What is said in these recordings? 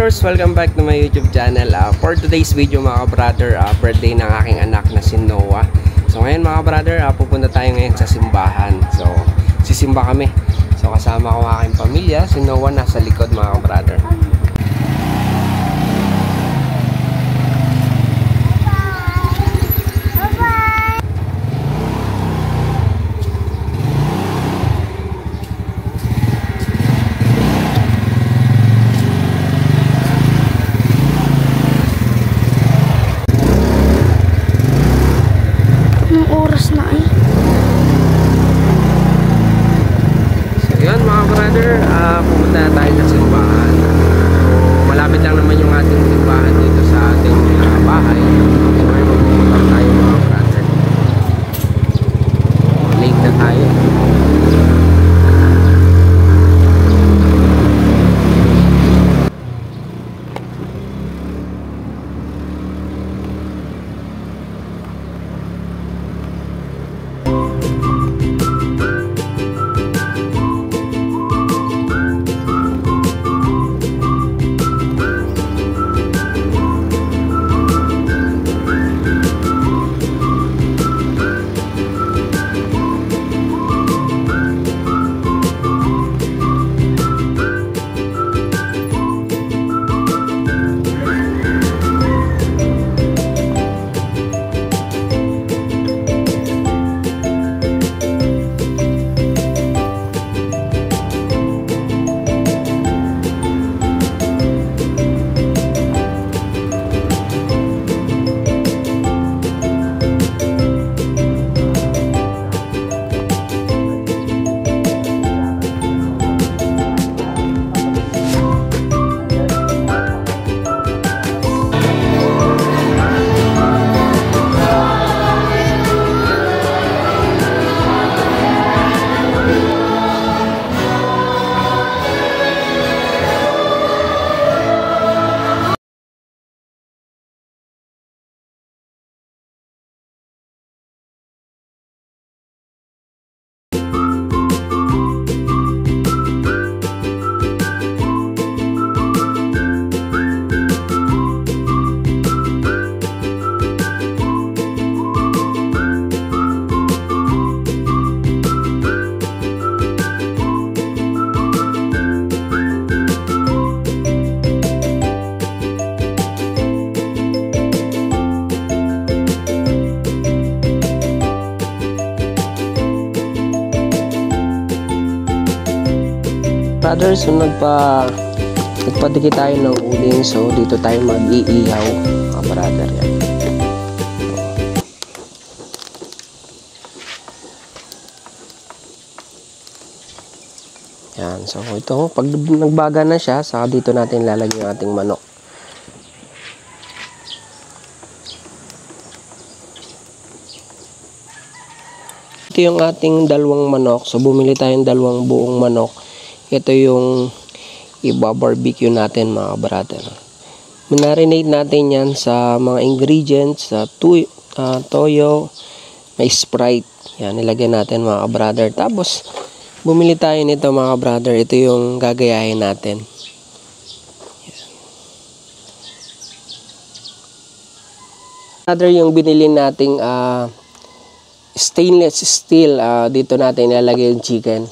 brothers, welcome back to my YouTube channel. For today's video mga brother, birthday ng aking anak na si Noah. So ngayon mga brother, pupunta tayo ngayon sa simbahan. So sisimba kami. So kasama ko ang aking pamilya. Si Noah nasa likod mga brother. Oras na eh. So yun mga brother, pumunta na tayo sa simbahan. Malapit lang naman yung ating simbahan dito sa ating bahay. So ngayon pupunta tayo mga brother. Late na tayo. Brothers, so nagpadikit tayo ng uling, so dito tayo mag-iihaw mga brother. Yan, so ito pag nagbaga na siya, saka dito natin lalagyan yung ating manok. Ito yung ating dalawang manok, so bumili tayong dalawang buong manok. Ito yung i-barbecue natin mga brother. Marinate natin yan sa mga ingredients, sa toyo, may Sprite. Yan, nilagyan natin mga brother. Tapos, bumili tayo nito mga brother. Ito yung gagayahin natin. Yan. Brother, yung binili nating stainless steel, dito natin ilalagay yung chicken.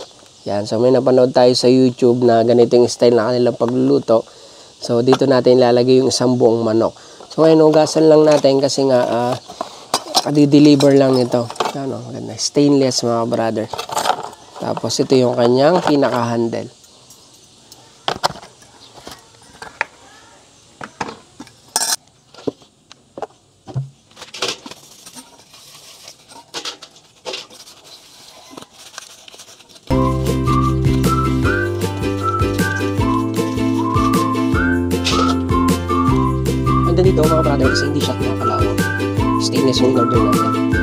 Yan, so may napanood tayo sa YouTube na ganito yung style na kanilang pagluluto. So dito natin ilalagay yung isang buong manok. So ngayon hugasan lang natin kasi nga di-deliver lang nito. Ano, maganda. Stainless mga brother. Tapos ito yung kanyang pinaka-handle. Dito mga brother kasi hindi siya nakalawang. Stainless yung order natin.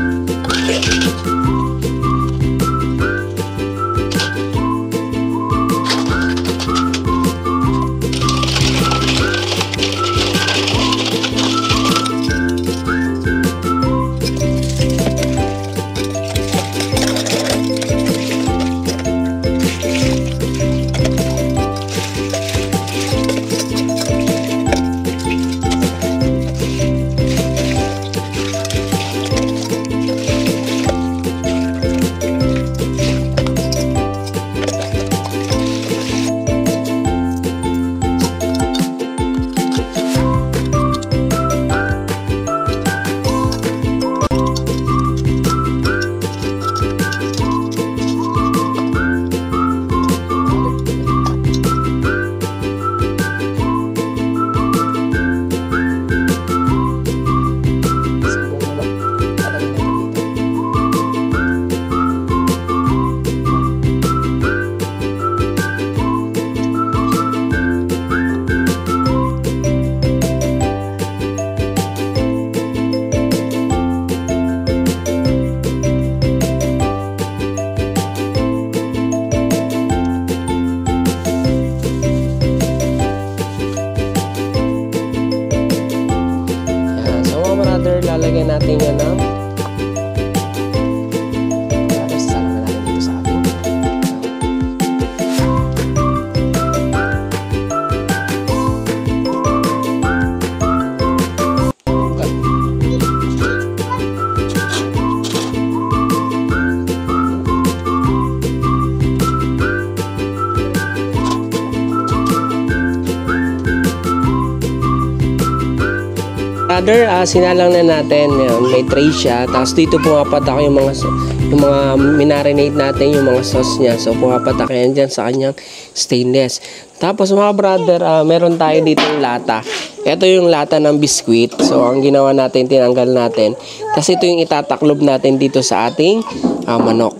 brother, sinalang na natin. Yan, may tray siya. Tapos dito pumapatak yung mga minarinate natin, yung mga sauce niya. So pumapatak yan dyan sa kanyang stainless. Tapos mga brother, meron tayo dito yung lata. Ito yung lata ng biskwit. So ang ginawa natin, tinanggal natin. Tapos ito yung itataklob natin dito sa ating manok.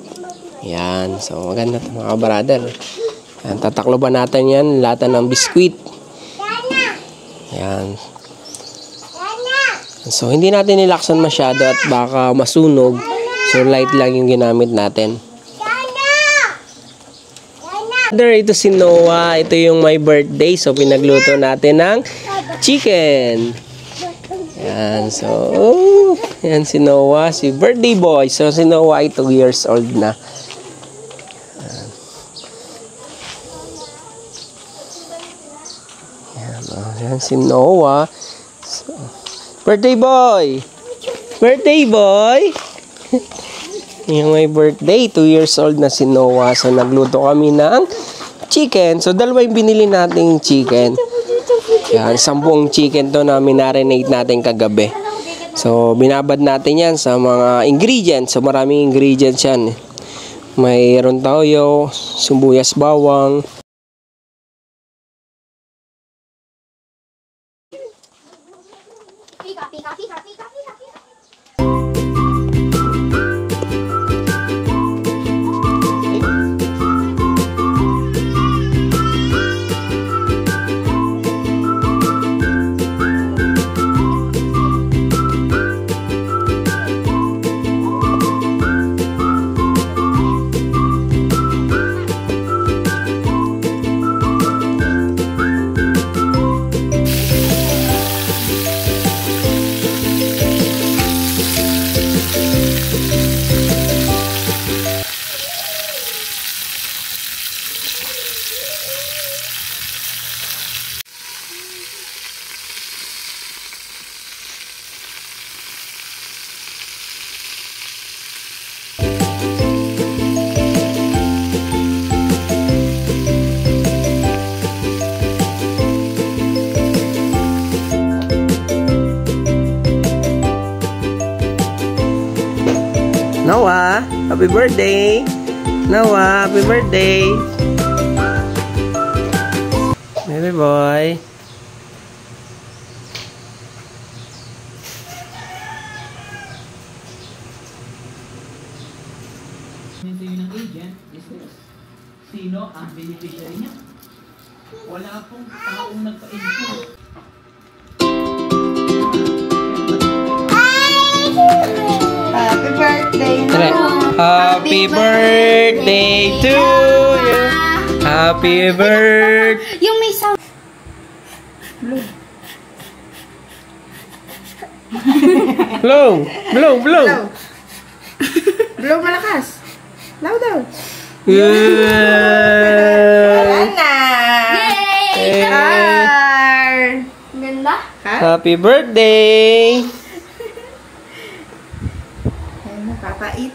Yan. So maganda ito mga brother. Yan, tatakloban natin yan, lata ng biskwit. Yan. So, hindi natin nilaksan masyado at baka masunog. So, light lang yung ginamit natin. Ito si Noah. Ito yung my birthday. So, pinagluto natin ng chicken. Yan. So, yan si Noah. Si birthday boy. So, si Noah ay 2 years old na. Yan si Noah. So, birthday boy! Birthday boy! Yung may birthday, 2 years old na si Noah. So, nagluto kami ng chicken. So, dalawa yung binili nating chicken. Yan, 10 chicken to na minarinate natin kagabi. So, binabad natin yan sa mga ingredients. So, maraming ingredients yan. Mayroon toyo, sibuyas, bawang. Noah, happy birthday! Noah, happy birthday! Baby boy! Ito yung agent is this. Sino ang beneficiary niya? Wala pong taong nagpa-insure. Happy birthday, Noah! Happy birthday to you! Happy birthday! Yung may sound. Blow! Blow! Blow! Blow malakas. Louder. Wala na! Yay! Ganda? Happy birthday! Ay, napapait.